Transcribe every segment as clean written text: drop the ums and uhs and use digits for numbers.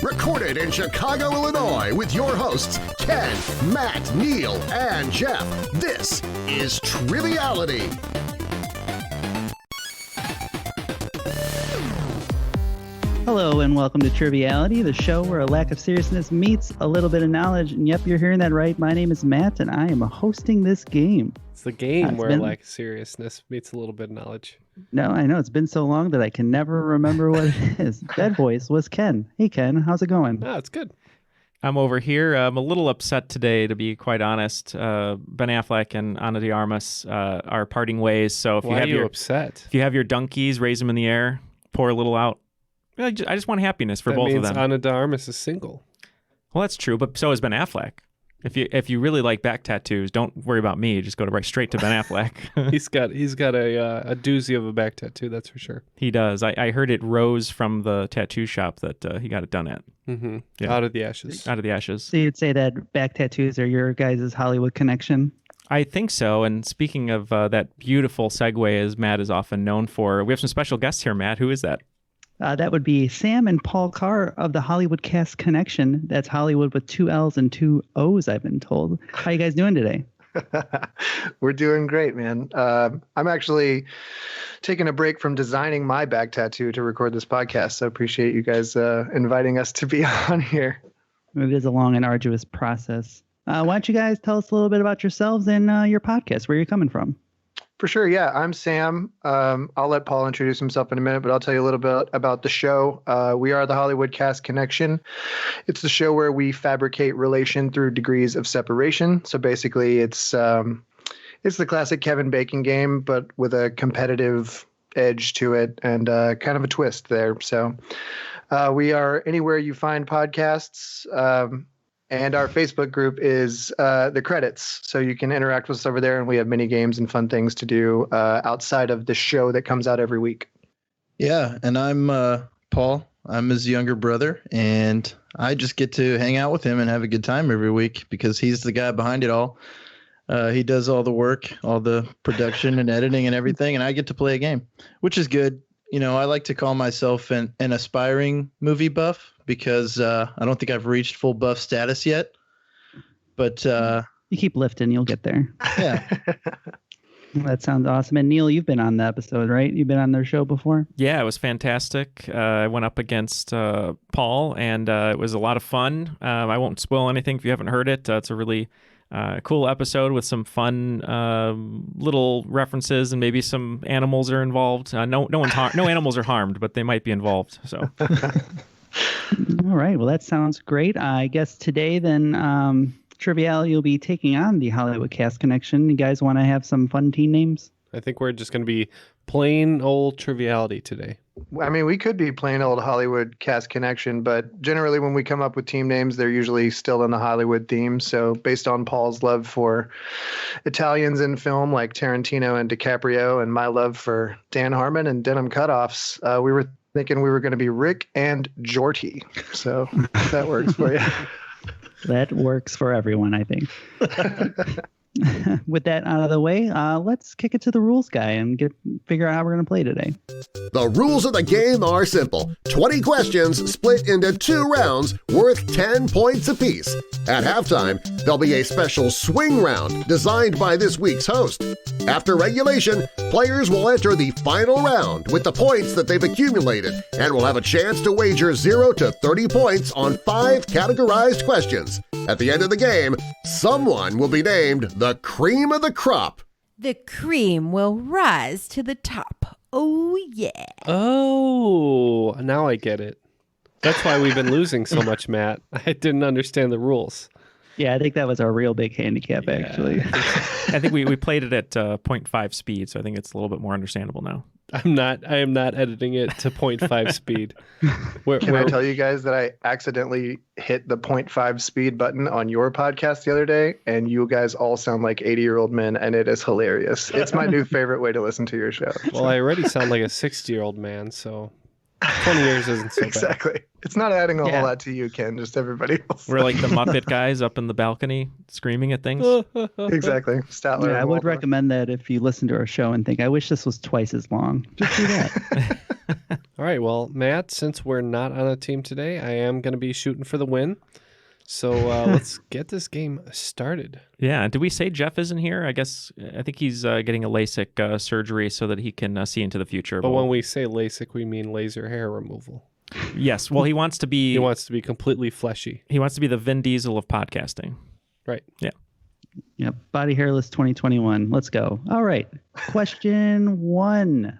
Recorded in Chicago, Illinois, with your hosts, Ken, Matt, Neal, and Jeff. This is Triviality. Hello and welcome to Triviality, the show where a lack of seriousness meets a little bit of knowledge. And yep, you're hearing that right. My name is Matt and I am hosting this game. It's the game where a lack of seriousness meets a little bit of knowledge. No, I know. It's been so long that I can never remember what it is. That voice was Ken. Hey, Ken. How's it going? Oh, it's good. I'm over here. I'm a little upset today, to be quite honest. Ben Affleck and Ana de Armas are parting ways. So if Why are you upset? If you have your donkeys, raise them in the air, pour a little out. I just want happiness for both of them. That means Ana de Armas is single. Well, that's true, but so is Ben Affleck. If you really like back tattoos, don't worry about me. Just go straight to Ben Affleck. He's got a doozy of a back tattoo, that's for sure. He does. I heard it rose from the tattoo shop that he got it done at. Mm-hmm. Yeah. Out of the ashes. Out of the ashes. So you'd say that back tattoos are your guys' Hollywood connection? I think so. And speaking of that beautiful segue, as Matt is often known for, we have some special guests here. Matt, who is that? That would be Sam and Paul Carr of the Hollywood Cast Connection. That's Hollywood with 2 L's and 2 O's, I've been told. How you guys doing today? We're doing great, man. I'm actually taking a break from designing my back tattoo to record this podcast. So appreciate you guys inviting us to be on here. It is a long and arduous process. Why don't you guys tell us a little bit about yourselves and your podcast, where you're coming from? For sure. Yeah, I'm Sam. I'll let Paul introduce himself in a minute, but I'll tell you a little bit about the show. We are the Hollywood Cast Connection. It's the show where we fabricate relation through degrees of separation. So basically, it's the classic Kevin Bacon game, but with a competitive edge to it and kind of a twist there. So we are anywhere you find podcasts. And our Facebook group is The Credits. So you can interact with us over there, and we have mini games and fun things to do outside of the show that comes out every week. Yeah, and I'm Paul. I'm his younger brother, and I just get to hang out with him and have a good time every week because he's the guy behind it all. He does all the work, all the production and editing and everything, and I get to play a game, which is good. You know, I like to call myself an aspiring movie buff because I don't think I've reached full buff status yet. But you keep lifting, you'll get there. Yeah. That sounds awesome. And Neal, you've been on the episode, right? You've been on their show before? Yeah, it was fantastic. I went up against Paul, and it was a lot of fun. I won't spoil anything if you haven't heard it. It's a really cool episode with some fun little references, and maybe some animals are involved. No animals are harmed, but they might be involved. So, all right. Well, that sounds great. I guess today, then, Triviality will be taking on the Hollywood Cast Connection. You guys want to have some fun team names? I think we're just going to be plain old Triviality today. I mean, we could be plain old Hollywood Cast Connection, but generally when we come up with team names, they're usually still in the Hollywood theme. So based on Paul's love for Italians in film like Tarantino and DiCaprio, and my love for Dan Harmon and Denim Cutoffs, we were thinking we were going to be Rick and Jorty. So that works for you. That works for everyone, I think. With that out of the way, let's kick it to the rules guy and figure out how we're going to play today. The rules of the game are simple. 20 questions split into 2 rounds worth 10 points apiece. At halftime, there'll be a special swing round designed by this week's host. After regulation, players will enter the final round with the points that they've accumulated and will have a chance to wager 0 to 30 points on 5 categorized questions. At the end of the game, someone will be named the cream of the crop. The cream will rise to the top. Oh, yeah. Oh, now I get it. That's why we've been losing so much, Matt. I didn't understand the rules. Yeah, I think that was our real big handicap, actually. I think we played it at 0.5 speed, so I think it's a little bit more understandable now. I am not editing it to 0.5 speed. Can I tell you guys that I accidentally hit the 0.5 speed button on your podcast the other day, and you guys all sound like 80-year-old men, and it is hilarious. It's my new favorite way to listen to your show. Well, I already sound like a 60-year-old man, so 20 years isn't so bad. Exactly. It's not adding a whole lot to you, Ken, just everybody else. We're like the Muppet guys up in the balcony screaming at things. Exactly. Statler. Yeah, I would recommend that if you listen to our show and think, I wish this was twice as long. Just do that. All right, well, Matt, since we're not on a team today, I am going to be shooting for the win. So let's get this game started. Yeah. Did we say Jeff isn't here? I think he's getting a LASIK surgery so that he can see into the future. But when we say LASIK, we mean laser hair removal. Yes. Well, he wants to be. He wants to be completely fleshy. He wants to be the Vin Diesel of podcasting. Right. Yeah. Yep. Body Hairless 2021. Let's go. All right. Question 1.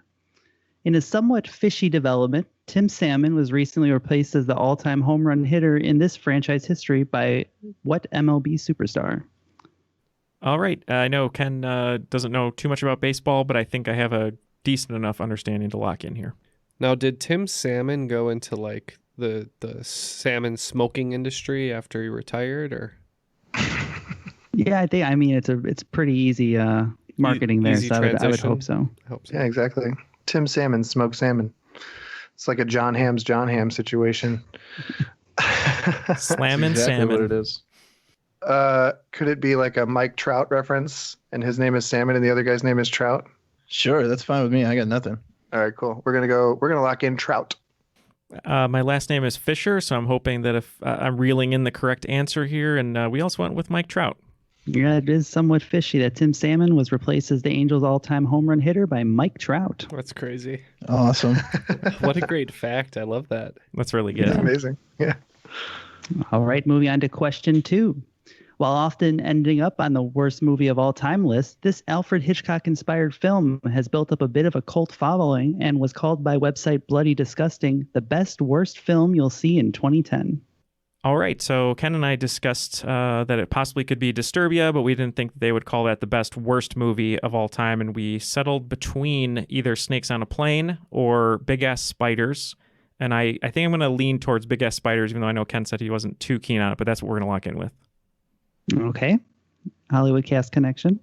In a somewhat fishy development, Tim Salmon was recently replaced as the all-time home run hitter in this franchise history by what MLB superstar? All right. I know Ken doesn't know too much about baseball, but I think I have a decent enough understanding to lock in here. Now, did Tim Salmon go into like the salmon smoking industry after he retired, or? Yeah, I mean, it's pretty easy marketing there, Easy so I would hope so. I hope so. Yeah, exactly. Tim Salmon, smoked salmon. It's like a John Ham situation. Slammin' That's exactly salmon. what it is. Could it be like a Mike Trout reference and his name is Salmon and the other guy's name is Trout? Sure, that's fine with me. I got nothing. All right, cool. We're gonna lock in Trout. My last name is Fisher, so I'm hoping that if I'm reeling in the correct answer here, and we also went with Mike Trout. Yeah, it is somewhat fishy that Tim Salmon was replaced as the Angels' all-time home run hitter by Mike Trout. That's crazy. Awesome. What a great fact. I love that. That's really good. That's amazing. Yeah. All right, moving on to question 2. While often ending up on the worst movie of all time list, this Alfred Hitchcock-inspired film has built up a bit of a cult following and was called by website Bloody Disgusting the best worst film you'll see in 2010. All right, so Ken and I discussed that it possibly could be Disturbia, but we didn't think they would call that the best worst movie of all time, and we settled between either Snakes on a Plane or Big Ass Spiders. And I think I'm going to lean towards Big Ass Spiders, even though I know Ken said he wasn't too keen on it, but that's what we're going to lock in with. Okay. Hollywood Cast Connection.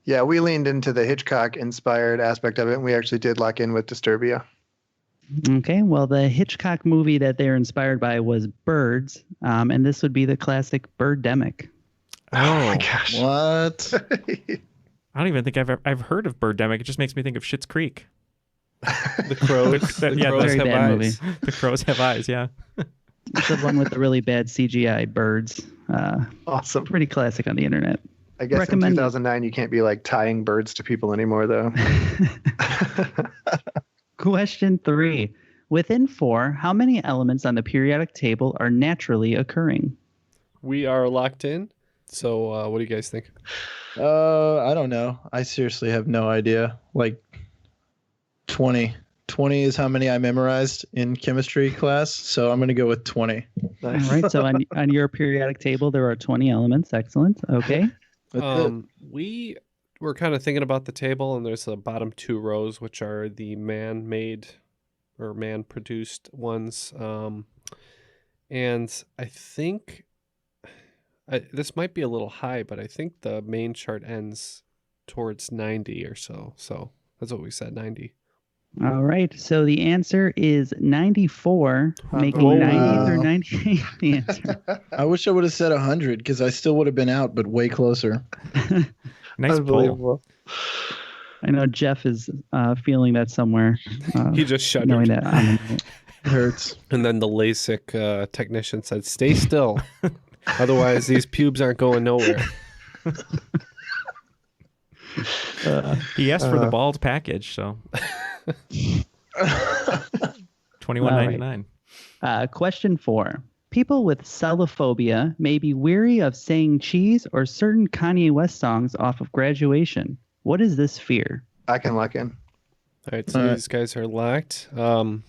Yeah, we leaned into the Hitchcock-inspired aspect of it, and we actually did lock in with Disturbia. Okay, well, the Hitchcock movie that they're inspired by was Birds, and this would be the classic Birdemic. Oh my gosh. What? I don't even think I've heard of Birdemic. It just makes me think of Schitt's Creek. The crows. The Yeah, crows very have bad eyes. movie. The crows have eyes, yeah. It's the one with the really bad CGI birds. Awesome. Pretty classic on the internet. I guess Recommended. in 2009 you can't be like tying birds to people anymore, though. Question 3. Within 4, how many elements on the periodic table are naturally occurring? We are locked in. So what do you guys think? I don't know. I seriously have no idea. Like 20. 20 is how many I memorized in chemistry class, so I'm going to go with 20. Nice. All right, so on your periodic table, there are 20 elements. Excellent. Okay. That's it. We were kind of thinking about the table, and there's the bottom 2 rows, which are the man-made or man-produced ones. And I think this might be a little high, but I think the main chart ends towards 90 or so. So that's what we said, 90. All right, so the answer is 94, making Oh, 90 wow. through 98 the answer. I wish I would have said 100 because I still would have been out, but way closer. Nice pull. Unbelievable. I know Jeff is feeling that somewhere. He just knowing shuddered. that. It hurts. And then the LASIK technician said, "Stay still. Otherwise, these pubes aren't going nowhere." He asked for the bald package, so $21.99. Question 4. People with cellophobia may be weary of saying cheese or certain Kanye West songs off of Graduation. What is this fear? I can lock in. All right, so these guys are locked. I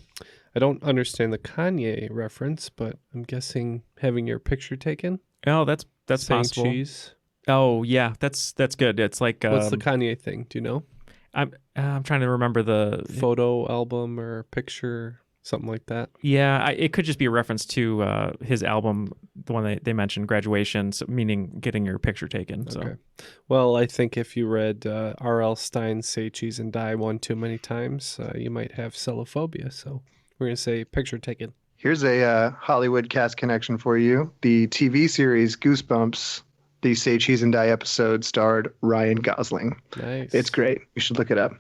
don't understand the Kanye reference, but I'm guessing having your picture taken. Oh, that's Saying possible. cheese. Oh, yeah, that's good. It's like What's the Kanye thing? Do you know? I'm trying to remember the Photo album or picture, something like that. Yeah, it could just be a reference to his album, the one they mentioned, Graduation, so meaning getting your picture taken. So. Okay. Well, I think if you read R.L. Stein's Say Cheese and Die one too many times, you might have cellophobia. So we're going to say picture taken. Here's a Hollywood cast connection for you. The TV series Goosebumps The Say Cheese and Die episode starred Ryan Gosling. Nice. It's great. You should look it up.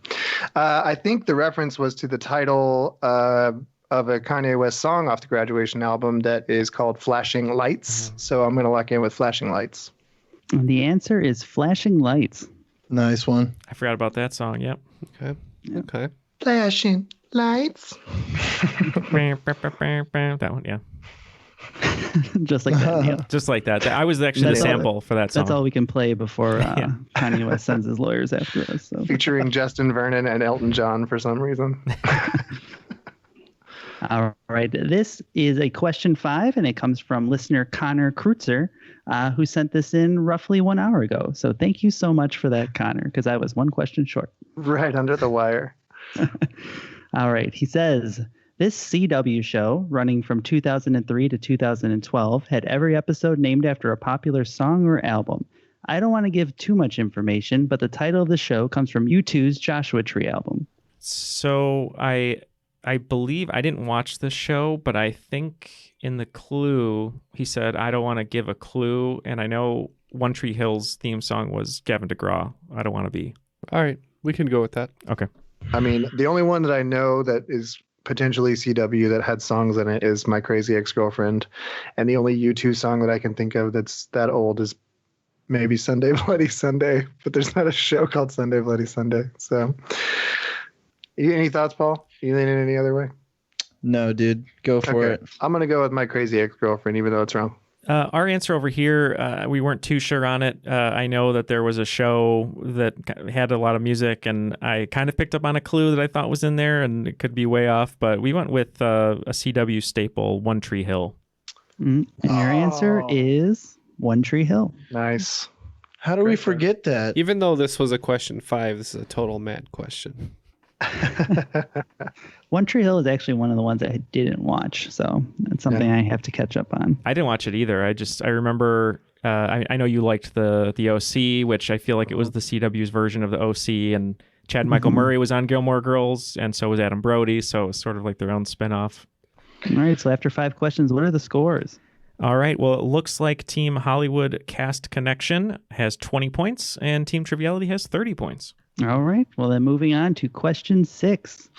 I think the reference was to the title of a Kanye West song off the Graduation album that is called Flashing Lights. So I'm going to lock in with Flashing Lights. And the answer is Flashing Lights. Nice one. I forgot about that song. Yep. Okay. Okay. Flashing Lights. That one, yeah. Just like that. Yeah. Just like that. I was actually That's the all- sample for that song. That's all we can play before Kanye West sends his lawyers after us. So. Featuring Justin Vernon and Elton John for some reason. All right. This is a question 5, and it comes from listener Connor Kreutzer, who sent this in roughly 1 hour ago. So thank you so much for that, Connor, because I was one question short. Right under the wire. All right. He says, this CW show, running from 2003 to 2012, had every episode named after a popular song or album. I don't want to give too much information, but the title of the show comes from U2's Joshua Tree album. So I believe I didn't watch the show, but I think in the clue he said, I don't want to give a clue. And I know One Tree Hill's theme song was Gavin DeGraw. I don't want to be. All right. We can go with that. Okay. I mean, the only one that I know that is potentially CW that had songs in it is My Crazy Ex-Girlfriend. And the only U2 song that I can think of that's that old is maybe Sunday Bloody Sunday. But there's not a show called Sunday Bloody Sunday. So, any thoughts, Paul? You leaning any other way? No, dude. Go for it. I'm going to go with My Crazy Ex-Girlfriend, even though it's wrong. Our answer over here, we weren't too sure on it. I know that there was a show that had a lot of music, and I kind of picked up on a clue that I thought was in there, and it could be way off, but we went with a CW staple, One Tree Hill. And your answer is One Tree Hill. Nice. How do we forget that? Even though this was a question 5, this is a total Matt question. One Tree Hill is actually one of the ones I didn't watch, so that's something I have to catch up on. I didn't watch it either. I remember, I know you liked the OC, which I feel like it was the CW's version of the OC, and Chad Michael Murray was on Gilmore Girls, and so was Adam Brody, so it was sort of like their own spinoff. All right, so after 5 questions, what are the scores? All right, well, it looks like Team Hollywood Cast Connection has 20 points, and Team Triviality has 30 points. All right, well then moving on to question 6.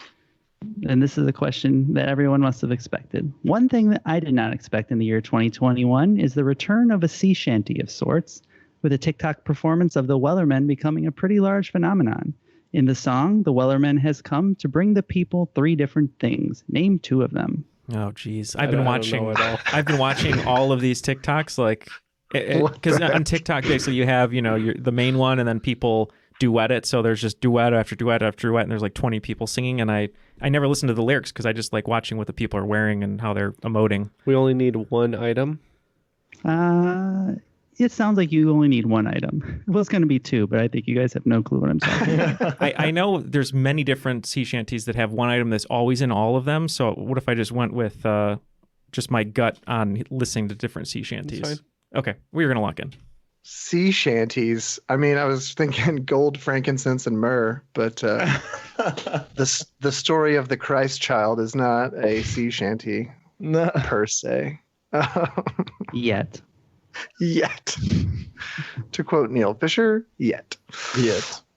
And this is a question that everyone must have expected. One thing that I did not expect in the year 2021 is the return of a sea shanty of sorts, with a TikTok performance of the Wellermen becoming a pretty large phenomenon. In the song, the Wellermen has come to bring the people 3 different things. Name 2 of them. Oh, geez. I don't know at all. I've been watching all of these TikToks, like, because on TikTok, basically you have, the main one, and then people duet it, so there's just duet after duet after duet, and there's like 20 people singing, and I never listen to the lyrics because I just like watching what the people are wearing and how they're emoting. We only need one item. It sounds like you only need 1 item. Well, it's going to be 2, but I think you guys have no clue what I'm talking about. I know there's many different sea shanties that have one item that's always in all of them, so what if I just went with just my gut on listening to different sea shanties? That's fine. Okay, we're going to lock in. Sea shanties. I mean, I was thinking gold, frankincense, and myrrh, but the story of the Christ child is not a sea shanty per se. Yet. To quote Neil Fisher, yet.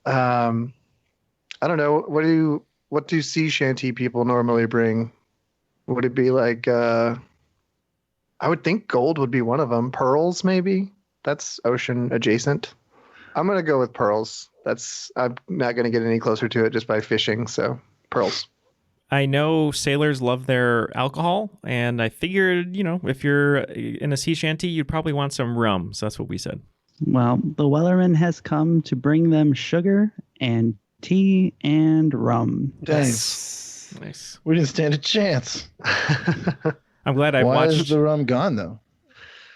I don't know. What do sea shanty people normally bring? Would it be like? I would think gold would be one of them. Pearls, maybe. That's ocean adjacent. I'm going to go with pearls. I'm not going to get any closer to it just by fishing. So pearls. I know sailors love their alcohol, and I figured, if you're in a sea shanty, you'd probably want some rum. So that's what we said. Well, the Wellerman has come to bring them sugar and tea and rum. Thanks. Nice. We didn't stand a chance. I'm glad I Why watched. is the rum gone, though?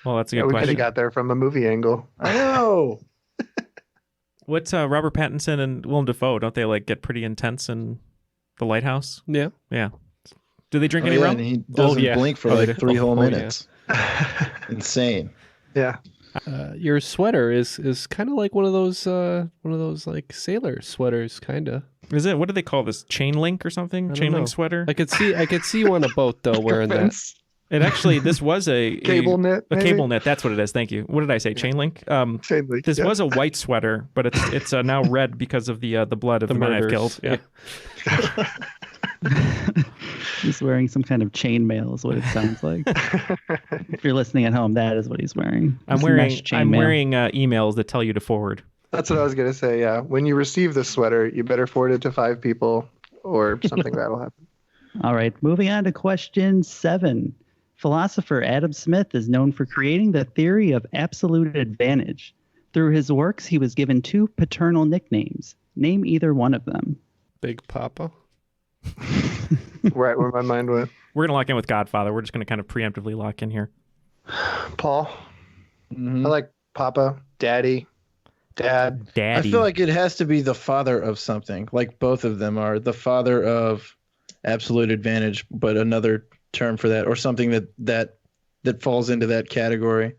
Well, that's a good We could question. have got there from a movie angle. I know. What's Robert Pattinson and Willem Dafoe? Don't they like get pretty intense in The Lighthouse? Yeah. Yeah. Do they drink Oh, any yeah, rum? and he doesn't yeah. blink for Oh, like yeah. 3 whole Oh, yeah. minutes. Insane. Yeah. Your sweater is kind of like one of those like sailor sweaters, kind of. Is it? What do they call this? Chain link or something? I don't Chain link know. sweater? I could see you on a boat though wearing that. It actually, this was a Cable knit, A maybe? cable knit. That's what it is. Thank you. What did I say? Chain link. Chain link, This yeah. was a white sweater, but it's now red because of the blood of the man I've murders. killed. Yeah. He's wearing some kind of chainmail is what it sounds like. If you're listening at home, that is what he's wearing. I'm It's wearing mesh chainmail. emails that tell you to forward. That's what I was going to say, yeah. When you receive the sweater, you better forward it to 5 people or something that'll happen. All right, moving on to question 7. Philosopher Adam Smith is known for creating the theory of absolute advantage. Through his works, he was given 2 paternal nicknames. Name either one of them. Big Papa. Right where my mind went. We're gonna lock in with Godfather. We're just gonna kind of preemptively lock in here. Paul. Mhm. I like Papa, Daddy, Dad. I Daddy. feel like it has to be the father of something. Like both of them are the father of absolute advantage, but another term for that, or something that falls into that category.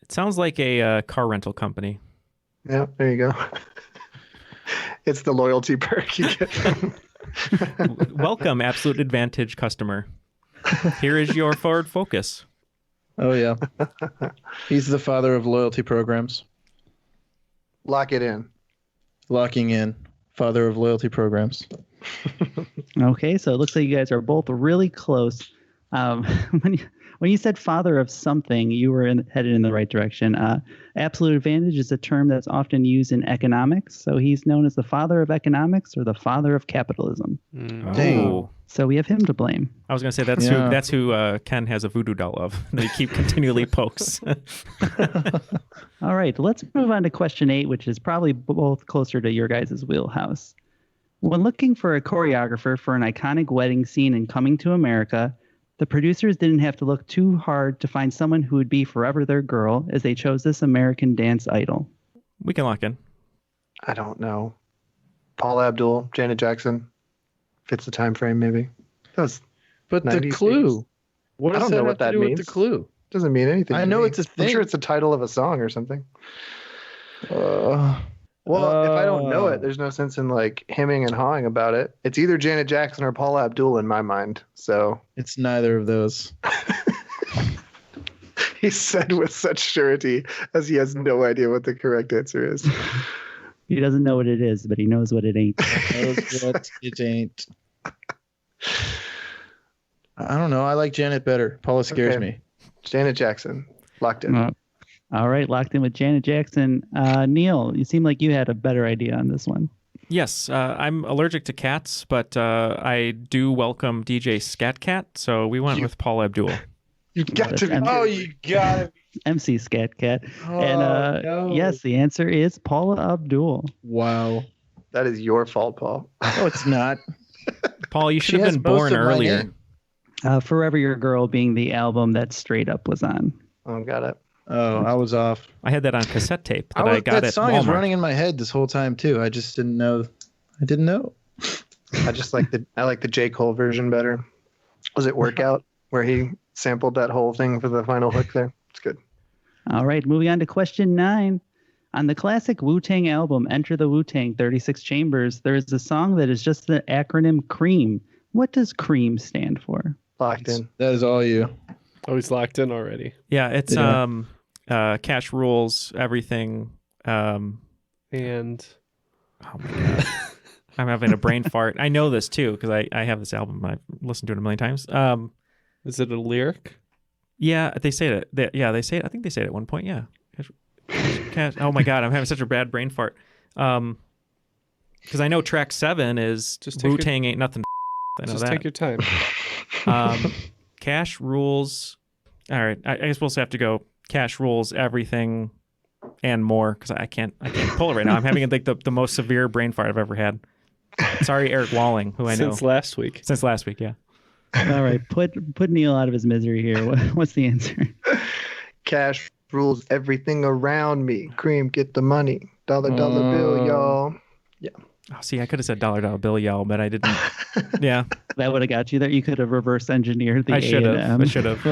It sounds like a car rental company. Yeah, there you go. It's the loyalty perk you get from Welcome, Absolute Advantage customer. Here is your Ford Focus. Oh yeah, he's the father of loyalty programs. Lock it in. Locking in, father of loyalty programs. Okay, so it looks like you guys are both really close. When you said father of something, you were headed in the right direction. Absolute advantage is a term that's often used in economics. So he's known as the father of economics or the father of capitalism. Dang. Oh. So we have him to blame. I was gonna say Yeah. that's who Ken has a voodoo doll of. That he keep continually pokes. All right, let's move on to question 8, which is probably both closer to your guys' wheelhouse. When looking for a choreographer for an iconic wedding scene in Coming to America, the producers didn't have to look too hard to find someone who would be forever their girl, as they chose this American dance idol. We can lock in. I don't know. Paula Abdul, Janet Jackson. Fits the time frame, maybe. That But the 90s clue. days. What I does don't know that what have to that do means. with the clue? doesn't mean anything. I to know me. it's a I'm thing. sure it's the title of a song or something. Well, if I don't know it, there's no sense in like hemming and hawing about it. It's either Janet Jackson or Paula Abdul in my mind. So It's neither of those. he said with such surety as he has no idea what the correct answer is. He doesn't know what it is, but he knows what it ain't. Knows what it ain't. I don't know. I like Janet better. Paula scares Okay. me. Janet Jackson. Locked in. All right, locked in with Janet Jackson. Neal, you seem like you had a better idea on this one. Yes, I'm allergic to cats, but I do welcome DJ Scat Cat, so we went with Paul Abdul. You got to be That's- kidding me. you got it. MC Scat Cat. Oh, And no. yes, the answer is Paula Abdul. Wow. That is your fault, Paul. No, it's not. Paul, you She should have has been most born of my earlier. name. Forever Your Girl being the album that Straight Up was on. Oh, got it. Oh, I was off. I had that on cassette tape that I got that at song Walmart. is running in my head this whole time too. I just didn't know. I didn't know. I just like the J. Cole version better. Was it Workout where he sampled that whole thing for the final hook there? It's good. All right, moving on to question 9. On the classic Wu-Tang album, Enter the Wu-Tang 36 Chambers, there is a song that is just the acronym CREAM. What does CREAM stand for? Locked in. That is all you. Oh, he's locked in already. Yeah, it's Yeah. Cash Rules, everything. And Oh my god, I'm having a brain fart. I know this too because I have this album. I've listened to it a million times. is it a lyric? Yeah, they say it. They say it. I think they say it at one point. Yeah. Cash. Oh my god, I'm having such a bad brain fart. Because I know track 7 is Just take Wu-Tang ain't nothing. I know Just that. take your time. Cash Rules. All right, I guess we'll just have to go. Cash Rules, everything, and more. Because I can't pull it right now. I'm having like the most severe brain fart I've ever had. Sorry, Eric Walling, who I know Since last week. since last week. Yeah. All right, put Neal out of his misery here. What's the answer? Cash rules everything around me. Cream, get the money. Dollar bill, y'all. Oh, see, I could have said dollar bill, y'all, but I didn't. Yeah, That would have got you there. You could have reverse engineered the I should have. A&M. I should have.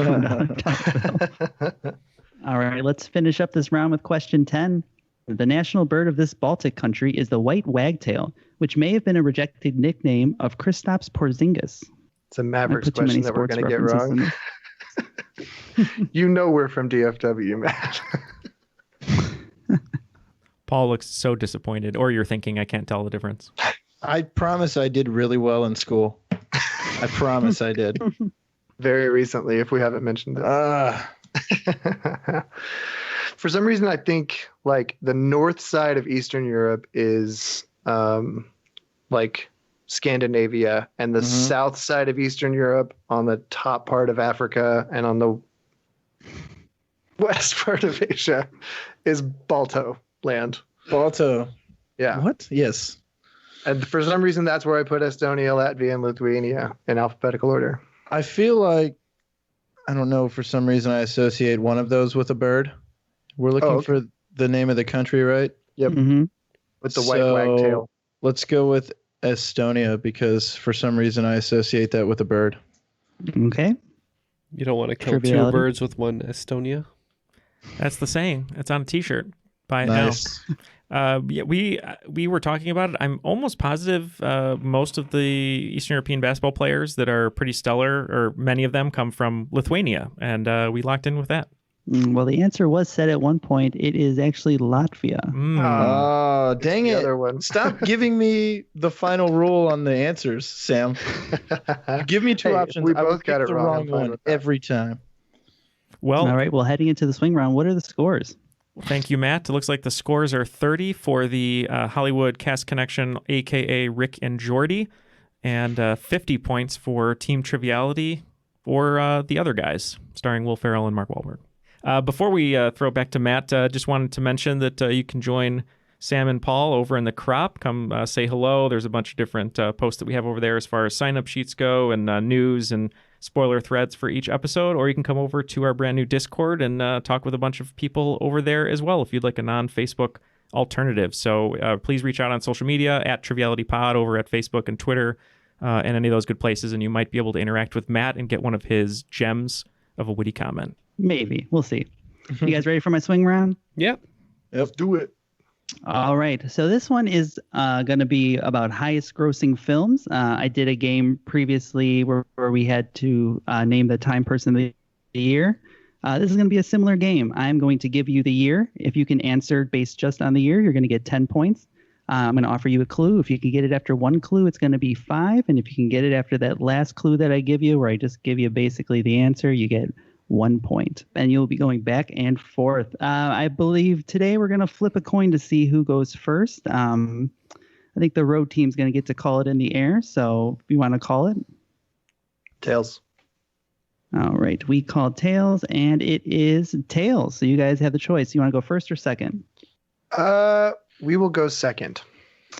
All right, let's finish up this round with question 10. The national bird of this Baltic country is the white wagtail, which may have been a rejected nickname of Kristaps Porzingis. It's a I Mavericks put too many question that we're sports going to get references in wrong. this. You know we're from DFW, Matt. Paul looks so disappointed. Or you're thinking, I can't tell the difference. I promise I did really well in school. I promise I did. Very recently, if we haven't mentioned it. For some reason, I think like the north side of Eastern Europe is like Scandinavia, and the south side of Eastern Europe on the top part of Africa and on the west part of Asia is Balto land. Balto. Yeah. What? Yes. And for some reason, that's where I put Estonia, Latvia, and Lithuania in alphabetical order. I feel like, I don't know, for some reason I associate one of those with a bird. We're looking for the name of the country, right? Yep. Mm-hmm. With the white wagtail. Let's go with Estonia because for some reason I associate that with a bird. Okay. You don't want to kill Triviality. two birds with one Estonia. That's the saying. It's on a T-shirt. Buy it Nice. now. Yeah, we were talking about it. I'm almost positive most of the Eastern European basketball players that are pretty stellar, or many of them, come from Lithuania, and we locked in with that. Well, the answer was said at one point. It is actually Latvia. Oh, dang the it. other one. Stop giving me the final rule on the answers, Sam. You give me two Hey, options. we I will both got pick it the wrong. I'm fine one with that. every time. Well, All right. Well, heading into the swing round, what are the scores? thank you, Matt. It looks like the scores are 30 for the Hollywood Cast Connection, a.k.a. Rick and Jordy, and 50 points for Team Triviality or the other guys, starring Will Ferrell and Mark Wahlberg. Before we throw it back to Matt, just wanted to mention that you can join Sam and Paul over in the Crop. Come say hello. There's a bunch of different posts that we have over there as far as sign-up sheets go and news and spoiler threads for each episode. Or you can come over to our brand new Discord and talk with a bunch of people over there as well if you'd like a non-Facebook alternative. So please reach out on social media at TrivialityPod over at Facebook and Twitter and any of those good places. And you might be able to interact with Matt and get one of his gems of a witty comment. Maybe. We'll see. You guys ready for my swing round? Yep. Let's do it. All right. So this one is going to be about highest grossing films. I did a game previously where we had to name the Time Person of the Year. This is going to be a similar game. I'm going to give you the year. If you can answer based just on the year, you're going to get 10 points. I'm going to offer you a clue. If you can get it after one clue, it's going to be 5. And if you can get it after that last clue that I give you, where I just give you basically the answer, you get 1 point. And you'll be going back and forth. I believe today we're going to flip a coin to see who goes first. I think the road team's going to get to call it in the air. So if you want to call it. Tails. All right. We called tails, and it is tails. So you guys have the choice. You want to go first or second? We will go second.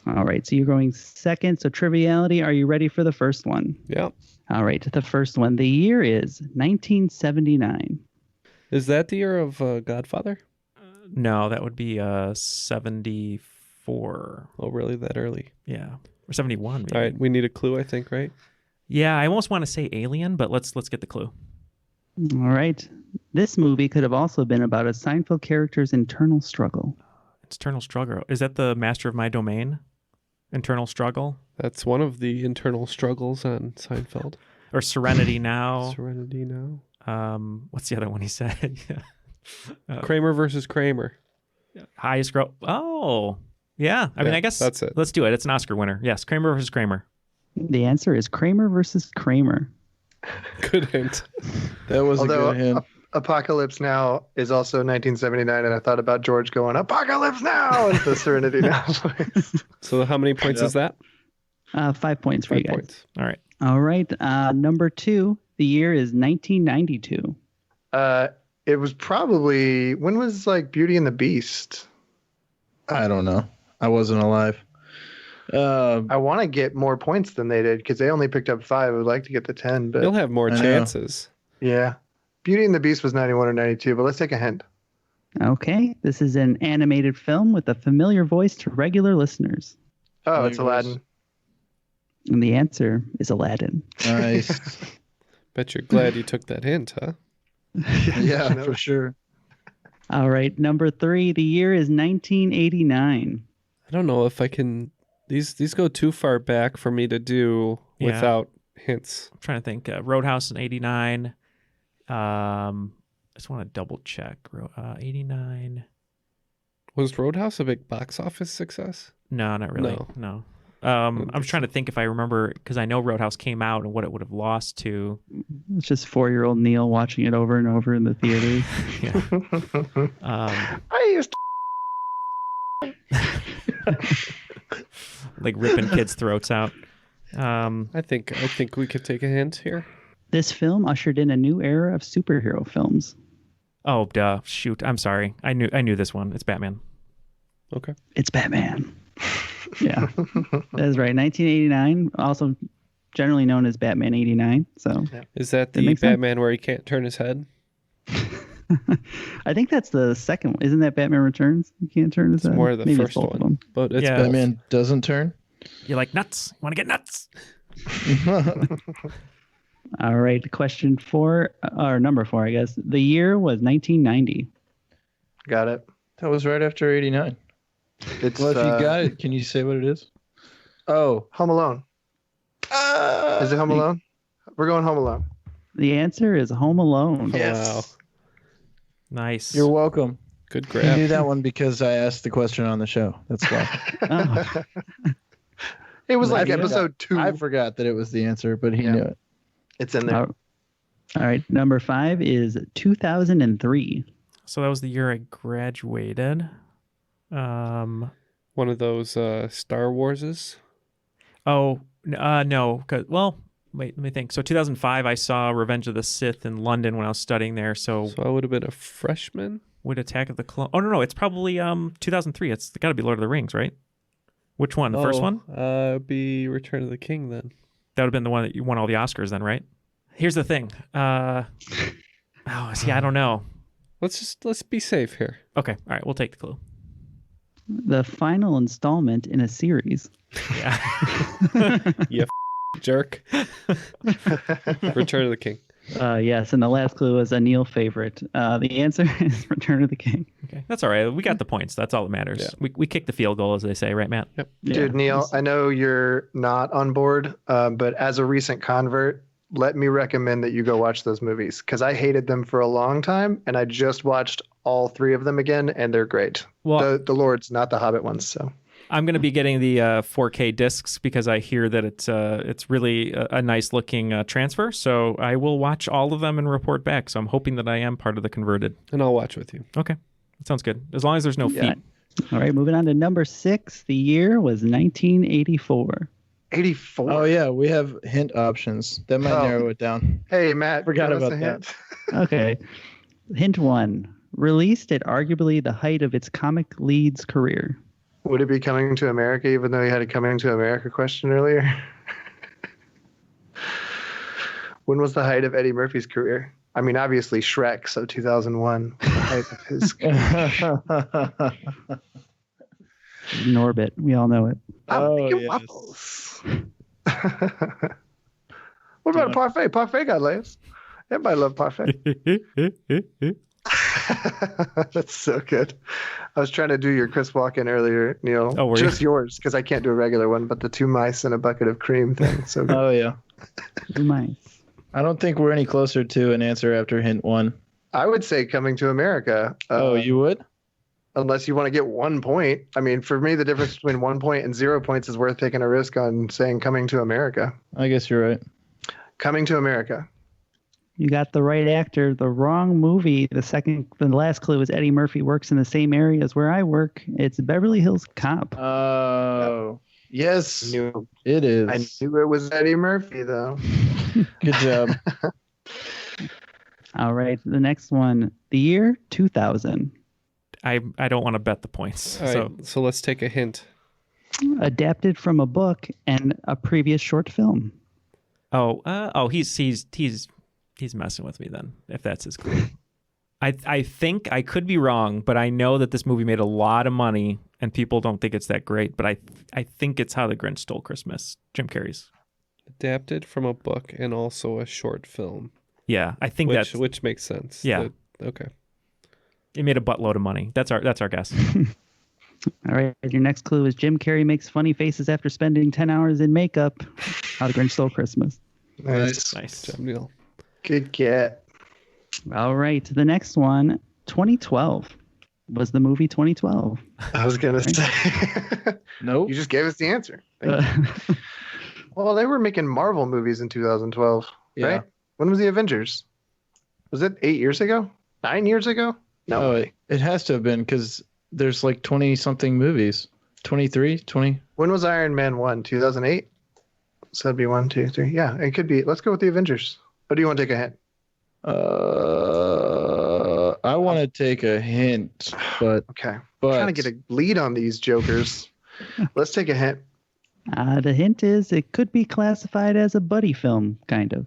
All right. So you're going second. So Triviality, are you ready for the first one? Yep. All right. The first one. The year is 1979. Is that the year of Godfather? No, that would be 74. Oh, really? That early? Yeah. Or 71, maybe. All right. We need a clue, I think, right? Yeah, I almost want to say Alien, but let's get the clue. All right. This movie could have also been about a Seinfeld character's internal struggle. Internal struggle. Is that the Master of My Domain? Internal struggle? That's one of the internal struggles on Seinfeld. Or Serenity Now? Serenity Now. What's the other one he said? Kramer versus Kramer. Highest growth. Oh, yeah. I mean, I guess that's it. Let's do it. It's an Oscar winner. Yes, Kramer versus Kramer. The answer is Kramer versus Kramer. Good hint. That was Although, a good hint. Apocalypse Now is also 1979, and I thought about George going, Apocalypse Now! And the Serenity Now voice. So how many points is that? 5 points for 5 you guys. points. All right. All right. Number 2. The year is 1992. It was probably, when was like Beauty and the Beast? I don't know. I wasn't alive. I want to get more points than they did because they only picked up 5. I would like to get the 10, but You'll have more I know. chances. yeah. Beauty and the Beast was 91 or 92, but let's take a hint. Okay. This is an animated film with a familiar voice to regular listeners. Oh, it's Aladdin. And the answer is Aladdin. Nice. Bet you're glad you took that hint, huh? Yeah, for sure. All right. Number 3. The year is 1989. I don't know if I can. These go too far back for me to do Yeah. without hints. I'm trying to think. Roadhouse in 89. just want to double check. 89. Was Roadhouse a big box office success? No, not really. No. I'm trying to think if I remember, because I know Roadhouse came out and what it would have lost to. It's just 4-year-old Neil watching it over and over in the theaters. I used Like ripping kids' throats out. I think we could take a hint here. This film ushered in a new era of superhero films. Oh, duh. Shoot. I'm sorry. I knew this one. It's Batman. Okay. It's Batman. Yeah, that's right. 1989, also generally known as Batman 89. So Is that the Batman where he can't turn his head? I think that's the second one. Isn't that Batman Returns? You can't turn his head. It's more the Maybe first both of one. them. But it's Yeah. both. Batman doesn't turn. You're like, nuts. You want to get nuts? All right, question 4, or number 4, I guess. The year was 1990. got it. That was right after 89. It's Well, if you got it, can you say what it is? Oh. Home Alone. Is it Home Alone? We're going Home Alone. The answer is Home Alone. Wow. Nice. You're welcome. Good I knew grab. that one because I asked the question on the show. That's why. Oh, It was I like forgot. episode 2. I forgot that it was the answer, but he Yeah. knew it. It's in there. all right, number 5 is 2003. So that was the year I graduated. One of those Star Warses. Oh, no. Well, wait, let me think. So 2005, I saw Revenge of the Sith in London when I was studying there. So So I would have been a freshman. would Attack of the Clones? Oh, no. It's probably 2003. It's got to be Lord of the Rings, right? Which one? The first one? Be Return of the King then. That would have been the one that you won all the Oscars then, right? Here's the thing. I don't know. Let's be safe here. Okay. All right. We'll take the clue. The final installment in a series. Yeah. You jerk. Return of the King. Yes, and the last clue was a Neil favorite. The answer is Return of the King. Okay. That's all right. We got the points. That's all that matters. Yeah. We kicked the field goal, as they say, right, Matt? Yep. Dude, Neil, I know you're not on board, but as a recent convert, let me recommend that you go watch those movies because I hated them for a long time, and I just watched all 3 of them again, and they're great. Well, The Lords, not the Hobbit ones. So I'm going to be getting the 4K discs because I hear that it's really a nice looking transfer. So I will watch all of them and report back. So I'm hoping that I am part of the converted. And I'll watch with you. Okay. That sounds good. As long as there's no feet. All right, moving on to number 6. The year was 1984. 84. Oh, yeah. We have hint options. That might narrow it down. Hey, Matt. Forgot give us about a hint. Okay. Hint 1. Released at arguably the height of its comic lead's career. Would it be Coming to America, even though you had a Coming to America question earlier? When was the height of Eddie Murphy's career? I mean, obviously Shrek, so 2001. The height of his Norbit. We all know it. I'm making yes. waffles. What about a parfait? Parfait got layers. Everybody love parfait. That's so good. I was trying to do your Chris Walken earlier, Neil. Oh, were you? Just yours, because I can't do a regular one, but the 2 mice and a bucket of cream thing. So good. Oh, yeah. Two mice. I don't think we're any closer to an answer after hint 1. I would say Coming to America. You would? Unless you want to get 1 point. I mean, for me, the difference between 1 point and 0 points is worth taking a risk on saying Coming to America. I guess you're right. Coming to America. You got the right actor. The wrong movie. The last clue is Eddie Murphy works in the same area as where I work. It's Beverly Hills Cop. Oh, yes, Knew, it is. I knew it was Eddie Murphy, though. Good job. All right. The next one. The year 2000. I don't want to bet the points. All right, so let's take a hint. Adapted from a book and a previous short film. He's messing with me then, if that's his clue. I think I could be wrong, but I know that this movie made a lot of money and people don't think it's that great, but I think it's How the Grinch Stole Christmas, Jim Carrey's. Adapted from a book and also a short film. Yeah, I think which makes sense. Yeah. Okay. It made a buttload of money. That's our guess. All right. Your next clue is Jim Carrey makes funny faces after spending 10 hours in makeup. How the Grinch Stole Christmas. Nice. Nice. Good job, Neil. Good cat. All right. The next one, 2012. Was the movie 2012? I was going to say. Nope. You just gave us the answer. Well, they were making Marvel movies in 2012, right? When was the Avengers? Was it 8 years ago? 9 years ago? No way. It has to have been because there's like 20-something movies. 23, 20. When was Iron Man 1? 2008? So that'd be 1, 2, 3. Yeah, it could be. Let's go with the Avengers. Or do you want to take a hint? I want to take a hint, but Okay. but I'm trying to get a lead on these jokers. Let's take a hint. The hint is it could be classified as a buddy film, kind of.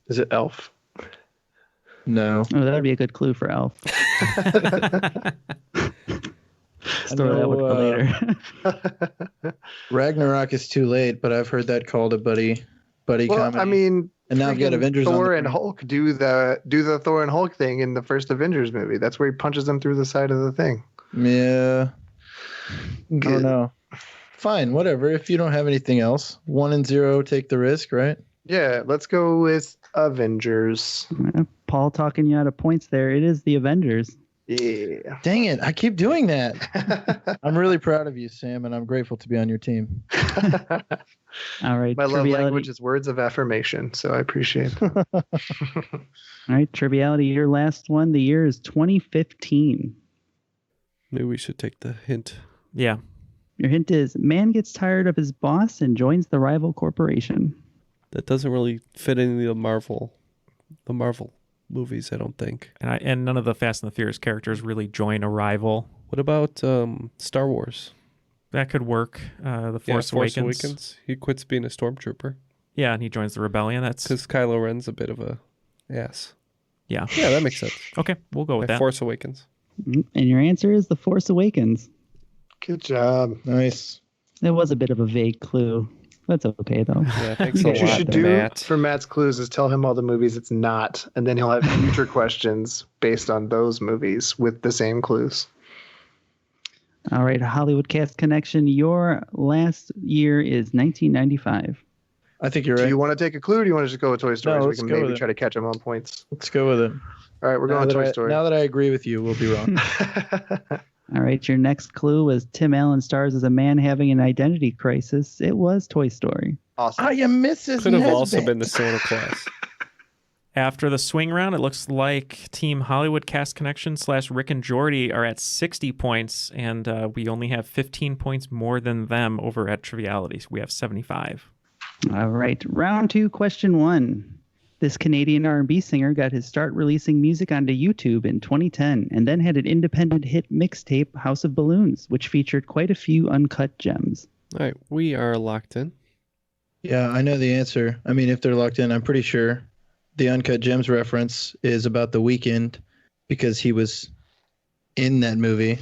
Is it Elf? no. Oh, that would be a good clue for Elf. Store that one for later. Ragnarok is too late, but I've heard that called a buddy comedy. I mean, and now I've got Avengers on Thor the and brain. Hulk do the Thor and Hulk thing in the first Avengers movie. That's where he punches them through the side of the thing. Yeah. I don't know. Fine, whatever. If you don't have anything else, 1 and 0, take the risk, right? Yeah, let's go with Avengers. Paul talking you out of points there. It is the Avengers. Yeah. Dang it, I keep doing that. I'm really proud of you, Sam, and I'm grateful to be on your team. All right. My love Triviality. language is words of affirmation, so I appreciate it. All right, Triviality, your last one. The year is 2015. Maybe we should take the hint. Yeah. Your hint is man gets tired of his boss and joins the rival corporation. That doesn't really fit in the Marvel movies, I don't think. And none of the Fast and the Furious characters really join a rival. What about Star Wars? That could work. The Force Awakens. He quits being a stormtrooper Yeah, and he joins the rebellion. That's because Kylo Ren's a bit of a ass. yeah. Yeah, that makes sense. Okay, we'll go with that. Force Awakens. And your answer is The Force Awakens. Good job. Nice. It was a bit of a vague clue. That's okay, though. Yeah, thanks a What you lot, should do Matt. for Matt's clues is tell him all the movies it's not, and then he'll have future questions based on those movies with the same clues. All right, Hollywood Cast Connection. Your last year is 1995. I think you're Do right. you want to take a clue, or do you want to just go with Toy Story No, so we let's can go maybe with it. try to catch him on points? Let's go with it. All right, we're going with Toy Story. Now that I agree with you, we'll be wrong. All right, your next clue was Tim Allen stars as a man having an identity crisis. It was Toy Story. Awesome. I am Mrs. Could have Nesbitt. also been the Santa Claus. After the swing round, it looks like Team Hollywood Cast Connection / Rick and Jordy are at 60 points, and we only have 15 points more than them over at Triviality. So we have 75. All right, round 2, question 1. This Canadian R&B singer got his start releasing music onto YouTube in 2010 and then had an independent hit mixtape, House of Balloons, which featured quite a few uncut gems. All right, we are locked in. Yeah, I know the answer. I mean, if they're locked in, I'm pretty sure the Uncut Gems reference is about The Weeknd because he was in that movie.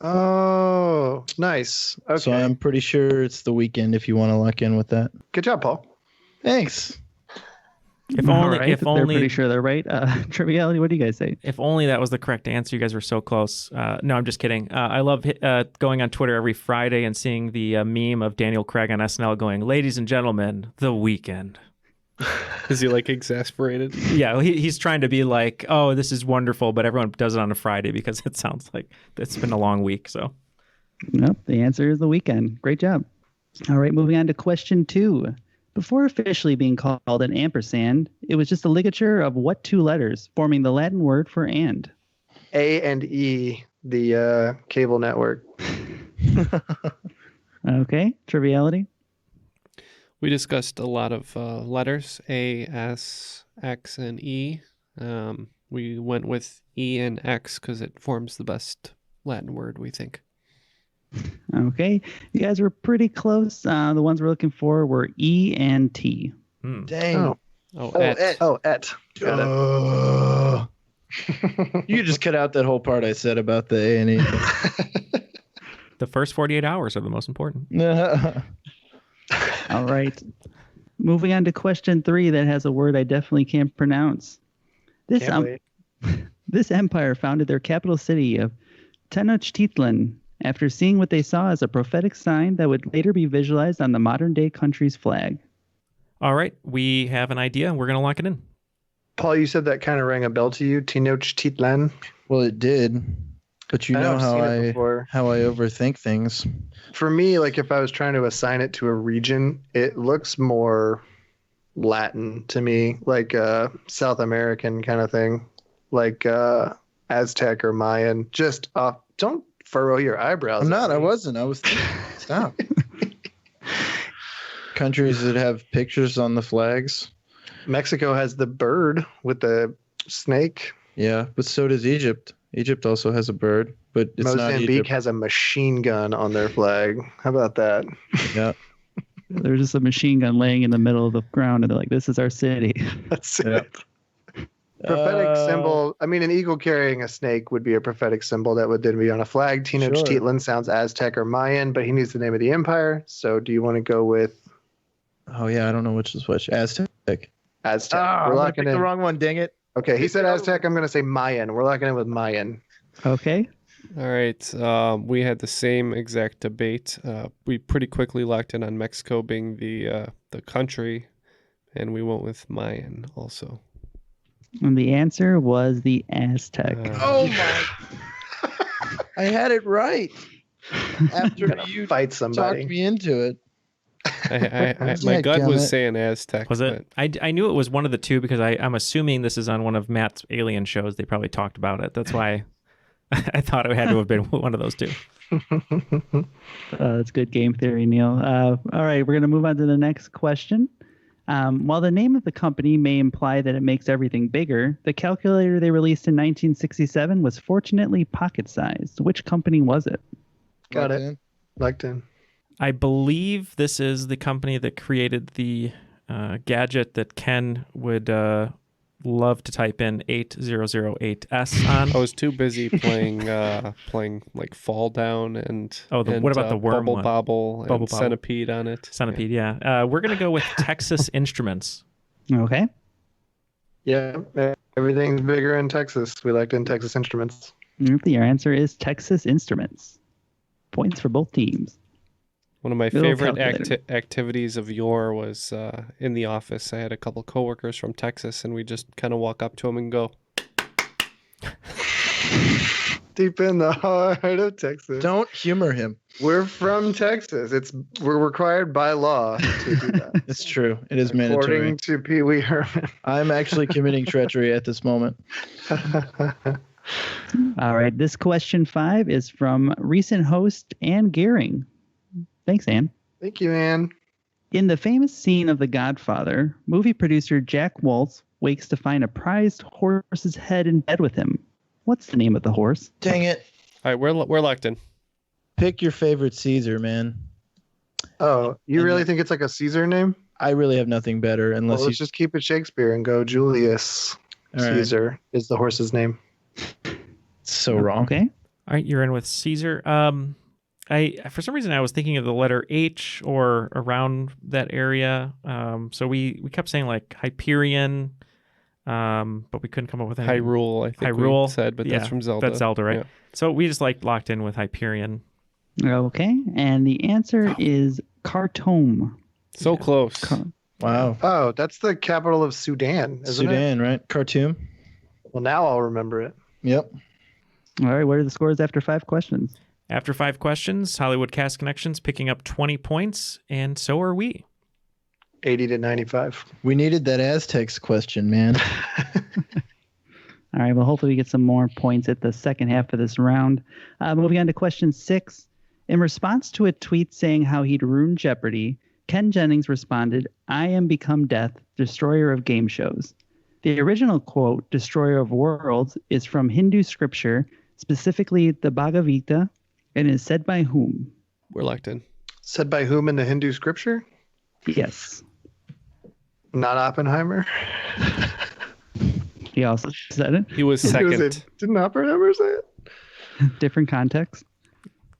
Oh, nice. Okay. So I'm pretty sure it's The Weeknd if you want to lock in with that. Good job, Paul. Thanks. If All only, right, if they're only, pretty sure they're right. Triviality, what do you guys say? if only that was the correct answer. You guys were so close. No, I'm just kidding. I love going on Twitter every Friday and seeing the meme of Daniel Craig on SNL going, "Ladies and gentlemen, The Weeknd." Is he like exasperated? Yeah, he's trying to be like, "Oh, this is wonderful," but everyone does it on a Friday because it sounds like it's been a long week. So, Nope, the answer is The Weeknd. Great job. All right, moving on to question 2. Before officially being called an ampersand, it was just a ligature of what 2 letters, forming the Latin word for and? A and E, the cable network. Okay, Triviality. We discussed a lot of letters, A, S, X, and E. We went with E and X because it forms the best Latin word, we think. Okay, you guys were pretty close. The ones we're looking for were E and T. Dang. Oh. Et. Et. Got You just cut out that whole part I said about the A&E. the first 48 hours are the most important. All right. Moving on to question 3 that has a word I definitely can't pronounce. This empire founded their capital city of Tenochtitlan after seeing what they saw as a prophetic sign that would later be visualized on the modern-day country's flag. All right, we have an idea, and we're going to lock it in. Paul, you said that kind of rang a bell to you. Tenochtitlan. Well, it did, but you know I've how seen it before. I overthink things. For me, like if I was trying to assign it to a region, it looks more Latin to me, like South American kind of thing, like Aztec or Mayan. Just don't furrow your eyebrows. I'm not. I wasn't. I was thinking. Stop. Countries that have pictures on the flags. Mexico has the bird with the snake. Yeah, but so does Egypt. Egypt also has a bird, but it's not Mozambique Egypt. has a machine gun on their flag. How about that? Yeah. There's just a machine gun laying in the middle of the ground, and they're like, "This is our city." That's it. Prophetic symbol. I mean, an eagle carrying a snake would be a prophetic symbol that would then be on a flag. Tenochtitlan sounds Aztec or Mayan, but he needs the name of the empire. So do you want to go with Oh yeah, I don't know which is which. Aztec. Aztec? Ah, We're I locking picked the in. wrong one. Dang it. Okay, he said Aztec. I'm going to say Mayan. We're locking in with Mayan. Okay. All right. We had the same exact debate. We pretty quickly locked in on Mexico being the country, and we went with Mayan also. And the answer was the Aztec. Oh my! I had it right. After you fight talked somebody. me into it. My gut was Gummit. saying Aztec. Was it? I knew it was one of the two because I'm assuming this is on one of Matt's alien shows. They probably talked about it. That's why I thought it had to have been one of those two. That's good game theory, Neil. All right, we're going to move on to the next question. While the name of the company may imply that it makes everything bigger, the calculator they released in 1967 was fortunately pocket-sized. Which company was it? Got it. Locked in. I believe this is the company that created the gadget that Ken would love to type in 8008S on. I was too busy playing like Fall Down and what about the worm Bubble one? Bobble Bubble and Bobble. Centipede on it? Centipede, yeah. We're going to go with Texas Instruments. Okay. Yeah, everything's bigger in Texas. We locked in Texas Instruments. Your answer is Texas Instruments. Points for both teams. One of my Little favorite calculator. activities of yore was in the office. I had a couple coworkers from Texas, and we just kind of walk up to them and go, Deep in the heart of Texas. Don't humor him. We're from Texas. We're required by law to do that. It's true. It is mandatory. According to Pee Wee Herman. I'm actually committing treachery at this moment. All right. This question 5 is from recent host Ann Gehring. Thanks, Ann. Thank you, Ann. In the famous scene of The Godfather, movie producer Jack Woltz wakes to find a prized horse's head in bed with him. What's the name of the horse? Dang it. "All right, we're locked in." Pick your favorite Caesar, man. Oh, you really think it's like a Caesar name? I really have nothing better unless Well, let's just keep it Shakespeare and go Julius All right. Caesar is the horse's name. So wrong. Okay. All right, you're in with Caesar. I for some reason I was thinking of the letter H or around that area. So we kept saying like Hyperion, but we couldn't come up with anything. Hyrule, I think Hyrule we said, but that's from Zelda. That's Zelda, right? Yeah. So we just locked in with Hyperion. Okay. And the answer is Khartoum. So close. Wow. Oh, that's the capital of Sudan, isn't it? Sudan, right? Khartoum. Well, now I'll remember it. Yep. All right. What are the scores after 5 questions? After 5 questions, Hollywood Cast Connections picking up 20 points, and so are we. 80 to 95. We needed that Aztecs question, man. All right. Well, hopefully we get some more points at the second half of this round. Moving on to question 6. In response to a tweet saying how he'd ruined Jeopardy, Ken Jennings responded, "I am become death, destroyer of game shows." The original quote, "destroyer of worlds," is from Hindu scripture, specifically the Bhagavad Gita, and is said by whom? We're locked in. Said by whom in the Hindu scripture? Yes. Not Oppenheimer. He also said it. He was second. Didn't Oppenheimer say it? Different context.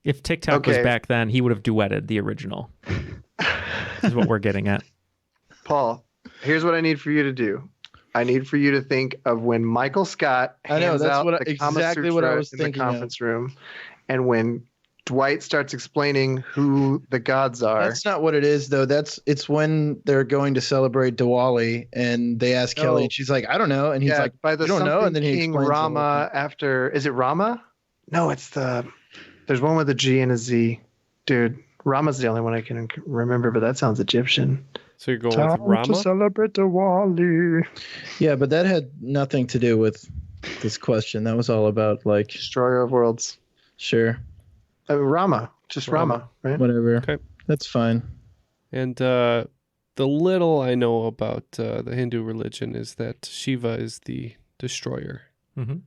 If TikTok was Okay. back then, he would have duetted the original. This is what we're getting at. Paul, here's what I need for you to do. I need for you to think of when Michael Scott I know, hands that's out what the Kama exactly what I Sutra was in the thinking of. conference room, and when Dwight starts explaining who the gods are. That's not what it is, though. It's when they're going to celebrate Diwali, and they ask Kelly, and she's like, "I don't know," and he's like, by the "You don't know," and then he King explains Rama after. Is it Rama? No, it's there's one with a G and a Z. Dude, Rama's the only one I can remember, but that sounds Egyptian. So you're going with Rama? To celebrate Diwali. Yeah, but that had nothing to do with this question. That was all about like Destroyer of Worlds. Sure. Rama. Just Rama, right? Whatever. Okay. That's fine. And the little I know about the Hindu religion is that Shiva is the destroyer. Mm-hmm.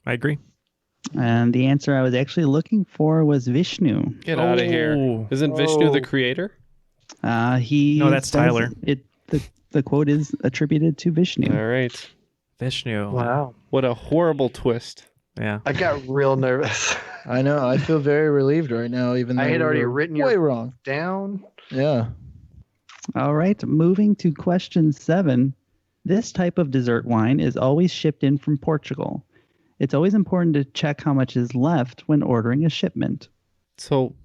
I agree. And the answer I was actually looking for was Vishnu. Get out of here. Isn't Vishnu the creator? No, that's Tyler. The quote is attributed to Vishnu. All right. Vishnu. Wow. What a horrible twist. Yeah. I got real nervous. I know. I feel very relieved right now, even though I had already we were written way your wrong. down. Yeah. All right, moving to question 7. This type of dessert wine is always shipped in from Portugal. It's always important to check how much is left when ordering a shipment. So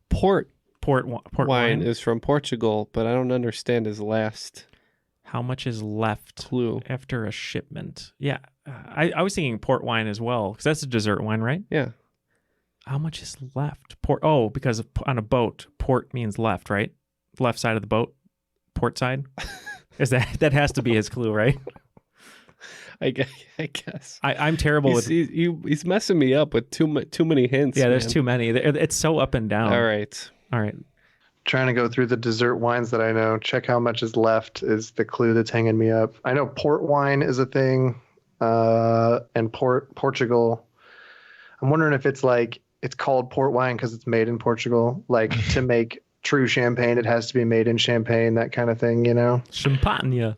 port wine is from Portugal, but I don't understand his last How much is left clue. after a shipment? Yeah. I was thinking port wine as well, because that's a dessert wine, right? Yeah. How much is left? Because on a boat, port means left, right? Left side of the boat, port side. Is that has to be his clue, right? I guess. I'm terrible with. He's messing me up with too many hints. Yeah, there's man. too many. It's so up and down. All right. Trying to go through the dessert wines that I know. Check how much is left is the clue that's hanging me up. I know port wine is a thing, and Portugal. I'm wondering if it's like it's called port wine because it's made in Portugal. Like to make true champagne, it has to be made in Champagne, that kind of thing, you know? Champagne.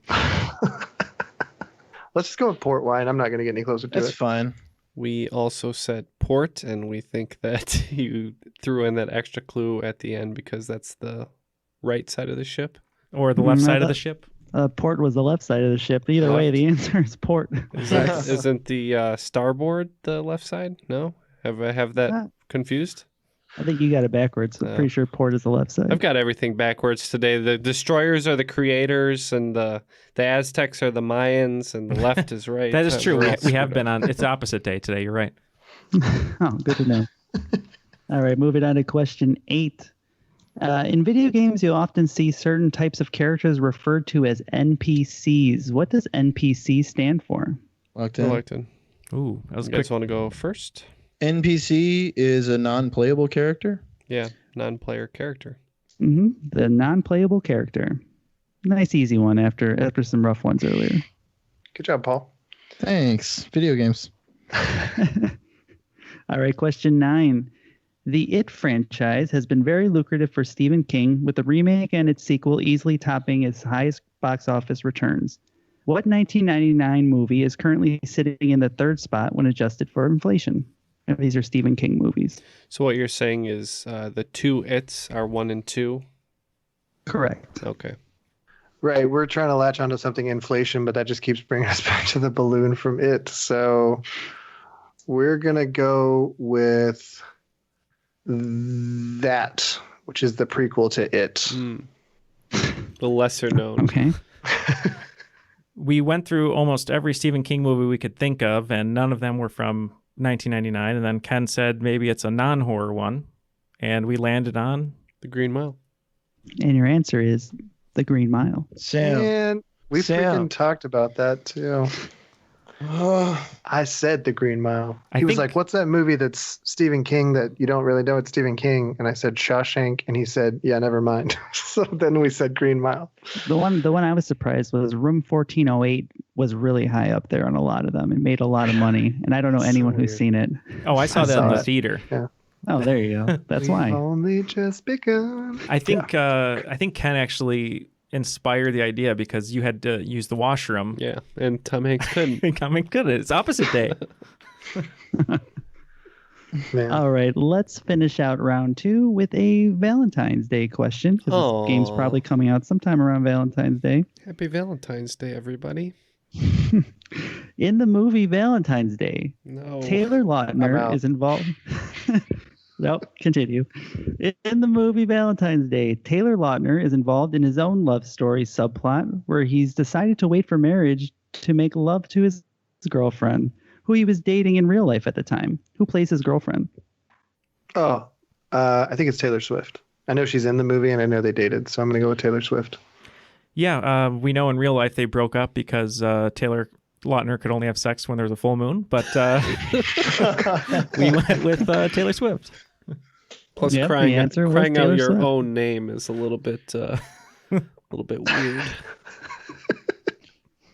Let's just go with port wine. I'm not going to get any closer to That's it. fine. We also said port, and we think that you threw in that extra clue at the end because that's the right side of the ship. Or the left side of the ship. Port was the left side of the ship. Either way, the answer is port. Isn't the starboard the left side? No? Have I have that confused? I think you got it backwards. I'm pretty sure port is the left side. I've got everything backwards today. The destroyers are the creators, and the Aztecs are the Mayans, and the left is right. That is true. We have been on. It's opposite day today. You're right. Oh, good to know. All right, moving on to question 8. In video games, you often see certain types of characters referred to as NPCs. What does NPC stand for? Locked in. Locked in. Ooh, that was You quick. guys want to go first? NPC is a non-playable character. Yeah, non-player character. Mm-hmm. The non-playable character. Nice, easy one after some rough ones earlier. Good job, Paul. Thanks. Video games. All right, question 9. The It franchise has been very lucrative for Stephen King, with the remake and its sequel easily topping its highest box office returns. What 1999 movie is currently sitting in the 3rd spot when adjusted for inflation? These are Stephen King movies. So what you're saying is the 2 It's are 1 and 2? Correct. Okay. Right. We're trying to latch onto something inflation, but that just keeps bringing us back to the balloon from It. So we're going to go with that, which is the prequel to It. The lesser known. Okay. We went through almost every Stephen King movie we could think of, and none of them were from 1999. And then Ken said maybe it's a non-horror one, and we landed on The Green Mile. And your answer is The Green Mile. Sam. And we freaking talked about that too. I said The Green Mile. He was like, what's that movie that's Stephen King that you don't really know it's Stephen King? And I said Shawshank, and he said, yeah, never mind. So then we said Green Mile. The one I was surprised was Room 1408 was really high up there on a lot of them. It made a lot of money, and I don't know anyone who's seen it. Oh, I saw that in the theater. Yeah. Oh, there you go. That's why. Only just begun. I think Ken actually inspired the idea because you had to use the washroom. Yeah, and Tom Hanks couldn't. Tom Hanks couldn't. It's opposite day. Man. All right, let's finish out round 2 with a Valentine's Day question. 'Cause this game's probably coming out sometime around Valentine's Day. Happy Valentine's Day, everybody. In the movie Valentine's Day, No. Taylor Lautner is involved. Nope, continue. In the movie Valentine's Day, Taylor Lautner is involved in his own love story subplot where he's decided to wait for marriage to make love to his girlfriend, who he was dating in real life at the time. Who plays his girlfriend? Oh, I think it's Taylor Swift. I know she's in the movie and I know they dated, so I'm going to go with Taylor Swift. Yeah, we know in real life they broke up because Taylor Lautner could only have sex when there was a full moon, but we went with Taylor Swift. Plus, Yep, crying the answer was out Taylor your Swift. own name is a little bit weird.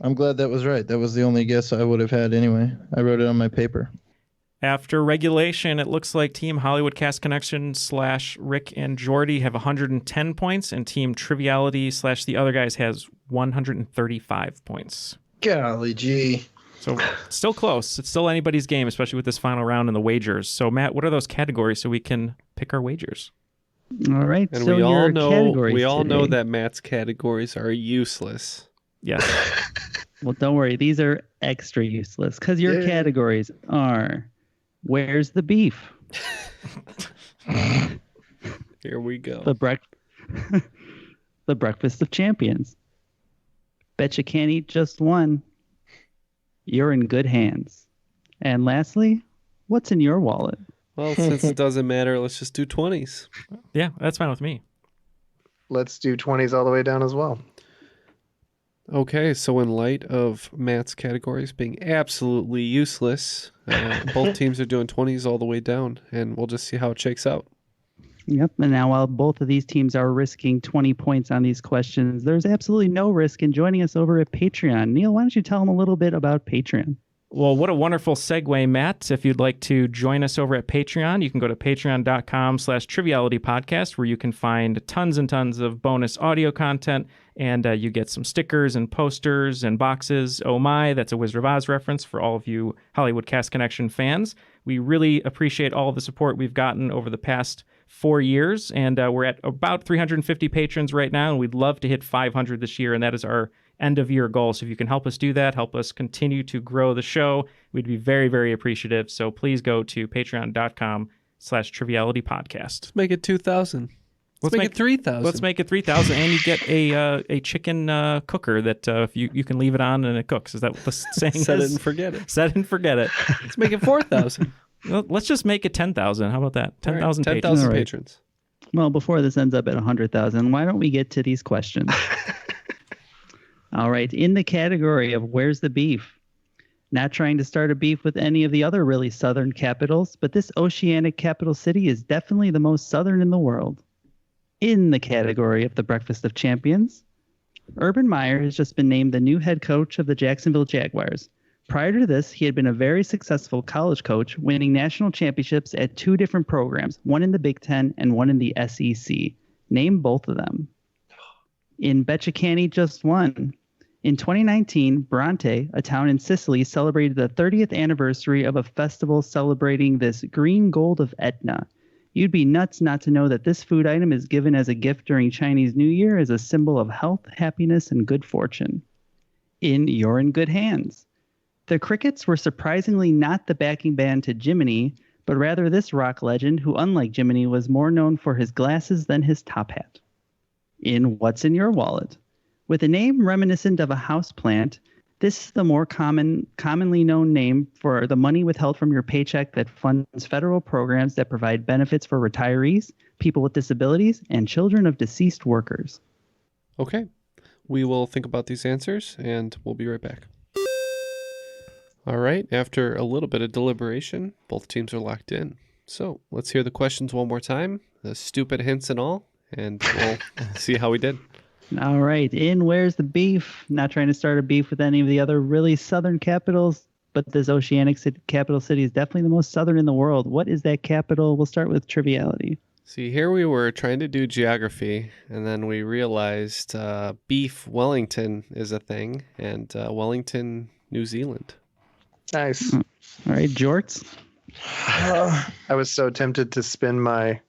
I'm glad that was right. That was the only guess I would have had anyway. I wrote it on my paper. After regulation, it looks like Team Hollywood Cast Connection / Rick and Jordy have 110 points, and Team Triviality / the other guys has 135 points. Golly gee. So still close. It's still anybody's game, especially with this final round and the wagers. So Matt, what are those categories so we can pick our wagers? All right. And so we all your know categories today- that Matt's categories are useless. Yes. Well, don't worry. These are extra useless because your Yeah. categories are Where's the Beef? Here we go. The Breakfast of Champions. Bet you can't eat just one. You're in good hands. And lastly, what's in your wallet? Well, since it doesn't matter, let's just do 20s. Yeah, that's fine with me. Let's do 20s all the way down as well. Okay, so in light of Matt's categories being absolutely useless, both teams are doing 20s all the way down, and we'll just see how it shakes out. Yep. And now while both of these teams are risking 20 points on these questions, there's absolutely no risk in joining us over at Patreon. Neal, why don't you tell them a little bit about Patreon? Well, what a wonderful segue, Matt. If you'd like to join us over at Patreon, you can go to patreon.com/Triviality Podcast, where you can find tons and tons of bonus audio content, and you get some stickers and posters and boxes. Oh my, that's a Wizard of Oz reference for all of you Hollywood Cast Connection fans. We really appreciate all the support we've gotten over the past 4 years, and we're at about 350 patrons right now, and we'd love to hit 500 this year, and that is our end-of-year goal. So if you can help us do that, help us continue to grow the show, we'd be very, very appreciative. So please go to patreon.com/Triviality Podcast. Let's make it 2,000. Let's make it 3,000. Let's make it 3,000, and you get a chicken cooker that if you can leave it on and it cooks. Is that what the saying Set is? it and forget it. Set it and forget it. Let's make it 4,000. Well, let's just make it 10,000. How about that? 10,000 10,000 patrons. All right. patrons. Well, before this ends up at 100,000, why don't we get to these questions? All right. In the category of Where's the Beef? Not trying to start a beef with any of the other really southern capitals, but this oceanic capital city is definitely the most southern in the world. In the category of the Breakfast of Champions, Urban Meyer has just been named the new head coach of the Jacksonville Jaguars. Prior to this, he had been a very successful college coach, winning national championships at 2 different programs, one in the Big Ten and one in the SEC. Name both of them. In Betcha Can't Eat Just One, in 2019, Bronte, a town in Sicily, celebrated the 30th anniversary of a festival celebrating this green gold of Etna. You'd be nuts not to know that this food item is given as a gift during Chinese New Year as a symbol of health, happiness, and good fortune. In You're in Good Hands, the Crickets were surprisingly not the backing band to Jiminy, but rather this rock legend who, unlike Jiminy, was more known for his glasses than his top hat. In What's in Your Wallet, with a name reminiscent of a houseplant, this is the more commonly known name for the money withheld from your paycheck that funds federal programs that provide benefits for retirees, people with disabilities, and children of deceased workers. Okay. We will think about these answers, and we'll be right back. All right. After a little bit of deliberation, both teams are locked in. So let's hear the questions one more time, the stupid hints and all, and we'll see how we did. All right. In Where's the Beef? Not trying to start a beef with any of the other really southern capitals, but this oceanic capital city is definitely the most southern in the world. What is that capital? We'll start with Triviality. See, here we were trying to do geography, and then we realized beef Wellington is a thing, and Wellington, New Zealand. Nice. All right. Jorts? I was so tempted to spin my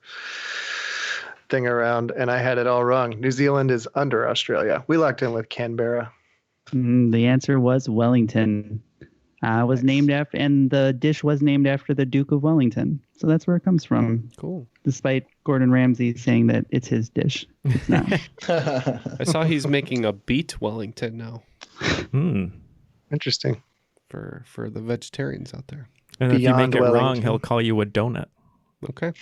thing around, and I had it all wrong. New Zealand is under Australia. We locked in with Canberra. The answer was Wellington. Was named after, and the dish was named after the Duke of Wellington. So that's where it comes from. Cool. Despite Gordon Ramsay saying that it's his dish. It's not. I saw he's making a beet Wellington now Interesting. for the vegetarians out there. And if you Beyond make it wrong, Wellington. he'll call you a donut. Okay.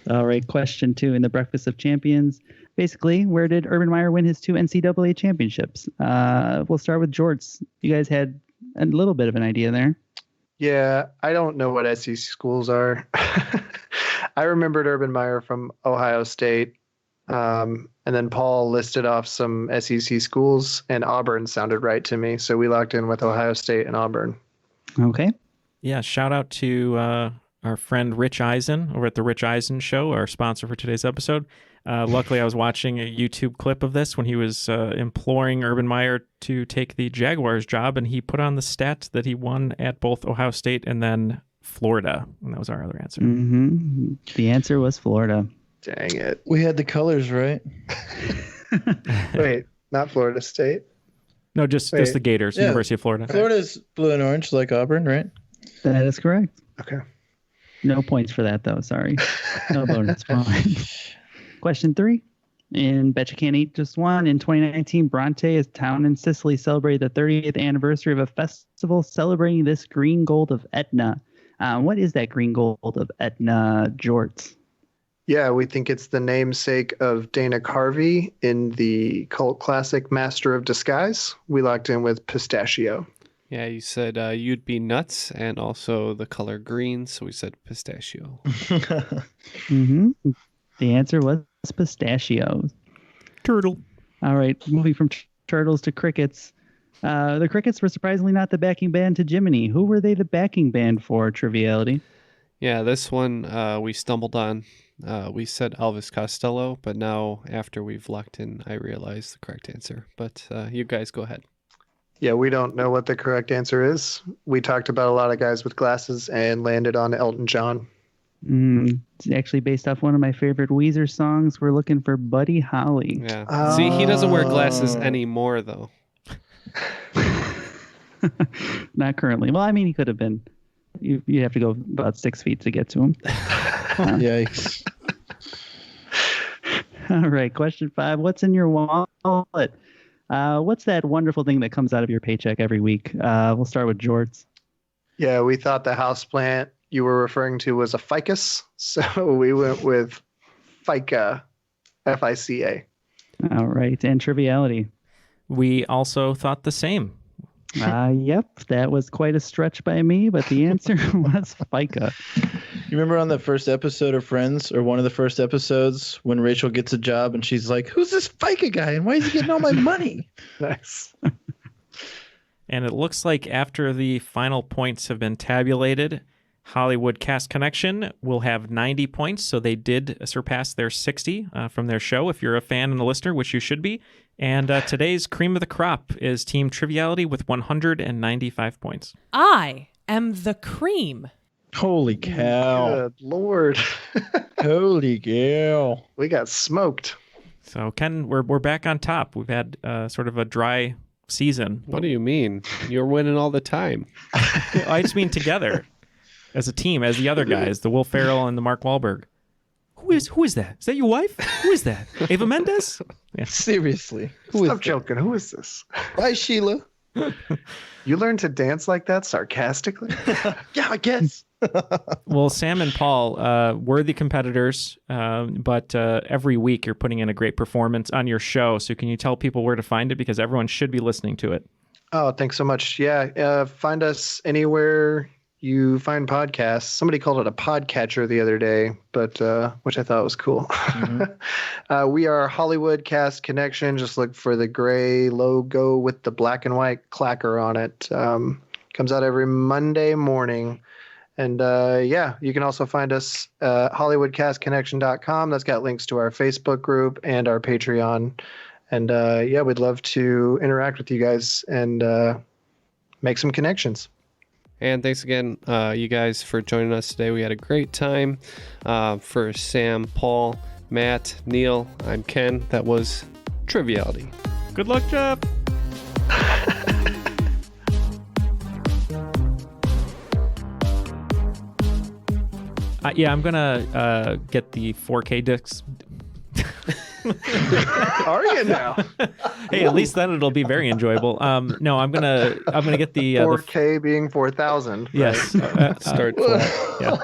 All right, question 2 in the Breakfast of Champions. Basically, where did Urban Meyer win his 2 NCAA championships? We'll start with Jorts. You guys had a little bit of an idea there. Yeah, I don't know what SEC schools are. I remembered Urban Meyer from Ohio State. And then Paul listed off some SEC schools, and Auburn sounded right to me. So we locked in with Ohio State and Auburn. Okay. Yeah, shout out to our friend Rich Eisen over at the Rich Eisen Show, our sponsor for today's episode. Luckily, I was watching a YouTube clip of this when he was imploring Urban Meyer to take the Jaguars job, and he put on the stat that he won at both Ohio State and then Florida, and that was our other answer. Mm-hmm. The answer was Florida. Dang it. We had the colors right. Wait, not Florida State? No, just Wait. the Gators, Yeah. University of Florida. Florida's blue and orange like Auburn, right? That is correct. Okay. No points for that, though. Sorry. No bonus points. Question 3. In Bet You Can't Eat Just One, in 2019, Bronte, a town in Sicily, celebrated the 30th anniversary of a festival celebrating this green gold of Etna. What is that green gold of Etna, Jorts? Yeah, we think it's the namesake of Dana Carvey in the cult classic Master of Disguise. We locked in with pistachio. Yeah, you said you'd be nuts and also the color green, so we said pistachio. Mm-hmm. The answer was pistachios. Turtle. All right, moving from turtles to crickets. The Crickets were surprisingly not the backing band to Jiminy. Who were they the backing band for, Triviality? Yeah, this one we stumbled on. We said Elvis Costello, but now after we've locked in, I realized the correct answer. But you guys go ahead. Yeah, we don't know what the correct answer is. We talked about a lot of guys with glasses and landed on Elton John. It's actually based off one of my favorite Weezer songs. We're looking for Buddy Holly. Yeah. See, he doesn't wear glasses anymore, though. Not currently. Well, I mean, he could have been. You have to go about 6 feet to get to him. Yikes. All right, question 5. What's in your wallet? What's that wonderful thing that comes out of your paycheck every week? We'll start with Jorts. Yeah, we thought the houseplant you were referring to was a ficus, so we went with FICA, F-I-C-A. All right, and Triviality. We also thought the same. Yep, that was quite a stretch by me, but the answer was FICA. You remember on the first episode of Friends, or one of the first episodes, when Rachel gets a job and she's like, "Who's this FICA guy and why is he getting all my money?" Nice. And it looks like after the final points have been tabulated, Hollywood Cast Connection will have 90 points, so they did surpass their 60 from their show, if you're a fan and a listener, which you should be. And today's cream of the crop is Team Triviality with 195 points. I am the cream. Holy cow. Good Lord. Holy cow. We got smoked. So, Ken, we're back on top. We've had sort of a dry season. What do you mean? You're winning all the time. I just mean together. As a team, as the other guys, the Will Ferrell and the Mark Wahlberg. Who is that? Is that your wife? Who is that? Ava Mendes? Yeah. Seriously. Stop joking. Who is this? Bye, Sheila. You learned to dance like that sarcastically? Yeah, I guess. Well, Sam and Paul, worthy competitors, but every week you're putting in a great performance on your show. So can you tell people where to find it? Because everyone should be listening to it. Oh, thanks so much. Yeah, find us anywhere you find podcasts. Somebody called it a podcatcher the other day, but which I thought was cool. Mm-hmm. We are Hollywood Cast Connection. Just look for the gray logo with the black and white clacker on it. Comes out every Monday morning. And yeah, you can also find us HollywoodCastConnection.com. That's got links to our Facebook group and our Patreon. And yeah, we'd love to interact with you guys and make some connections. And thanks again, you guys, for joining us today. We had a great time. For Sam, Paul, Matt, Neal, I'm Ken. That was Triviality. Good luck, Jeff. Yeah, I'm gonna get the 4K discs. Are you now? Hey, at least then it'll be very enjoyable. No, I'm gonna get the 4K being 4,000. yes. Start flat. Yeah.